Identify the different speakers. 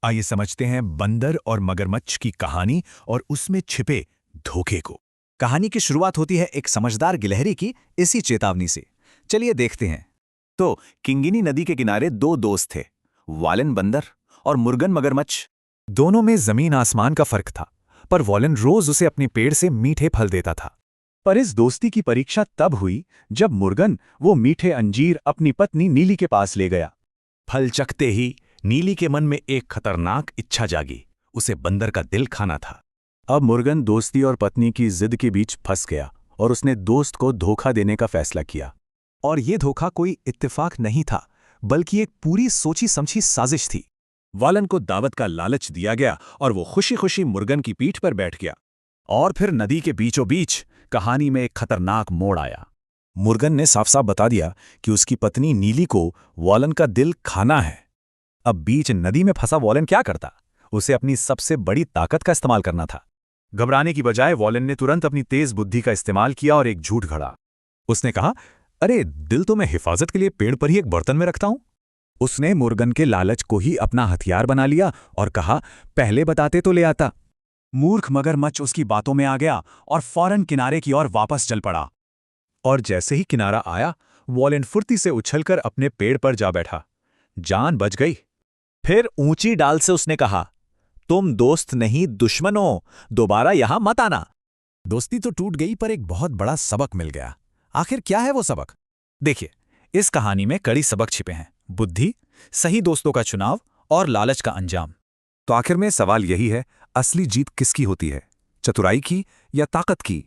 Speaker 1: आइए समझते हैं बंदर और मगरमच्छ की कहानी और उसमें छिपे धोखे को।
Speaker 2: कहानी की शुरुआत होती है एक समझदार गिलहरी की इसी चेतावनी से। चलिए देखते हैं। तो किंगिनी नदी के किनारे दो दोस्त थे, वालन बंदर और मुर्गन मगरमच्छ।
Speaker 1: दोनों में जमीन आसमान का फर्क था, पर वॉलन रोज उसे अपने पेड़ से मीठे फल देता था।
Speaker 3: पर इस दोस्ती की परीक्षा तब हुई जब मुर्गन वो मीठे अंजीर अपनी पत्नी नीली के पास ले गया।
Speaker 1: फल चखते ही नीली के मन में एक खतरनाक इच्छा जागी। उसे बंदर का दिल खाना था।
Speaker 3: अब मुर्गन दोस्ती और पत्नी की जिद के बीच फंस गया और उसने दोस्त को धोखा देने का फैसला किया।
Speaker 2: और ये धोखा कोई इत्तेफाक नहीं था, बल्कि एक पूरी सोची समझी साजिश थी।
Speaker 1: वालन को दावत का लालच दिया गया और वो खुशी खुशी मुर्गन की पीठ पर बैठ गया।
Speaker 2: और फिर नदी के बीचों बीच कहानी में एक खतरनाक मोड़ आया।
Speaker 3: मुर्गन ने साफ साफ बता दिया कि उसकी पत्नी नीली को वालन का दिल खाना है।
Speaker 2: अब बीच नदी में फंसा वॉलन क्या करता? उसे अपनी सबसे बड़ी ताकत का इस्तेमाल करना था।
Speaker 3: घबराने की बजाय वॉलन ने तुरंत अपनी तेज बुद्धि का इस्तेमाल किया और एक झूठ गढ़ा।
Speaker 2: उसने कहा, अरे दिल तो मैं हिफाजत के लिए पेड़ पर ही एक बर्तन में रखता हूं।
Speaker 3: उसने मुर्गन के लालच को ही अपना हथियार बना लिया और कहा, पहले बताते तो ले आता। मूर्ख मगरमच्छ उसकी बातों में आ गया और फौरन किनारे की ओर वापस चल पड़ा।
Speaker 2: और जैसे ही किनारा आया, वॉलन फुर्ती से उछलकर अपने पेड़ पर जा बैठा। जान बच गई। फिर ऊंची डाल से उसने कहा, तुम दोस्त नहीं दुश्मन हो, दोबारा यहां मत आना। दोस्ती तो टूट गई, पर एक बहुत बड़ा सबक मिल गया। आखिर क्या है वो सबक? देखिए, इस कहानी में कड़ी सबक छिपे हैं: बुद्धि, सही दोस्तों का चुनाव और लालच का अंजाम।
Speaker 3: तो आखिर में सवाल यही है, असली जीत किसकी होती है, चतुराई की या ताकत की?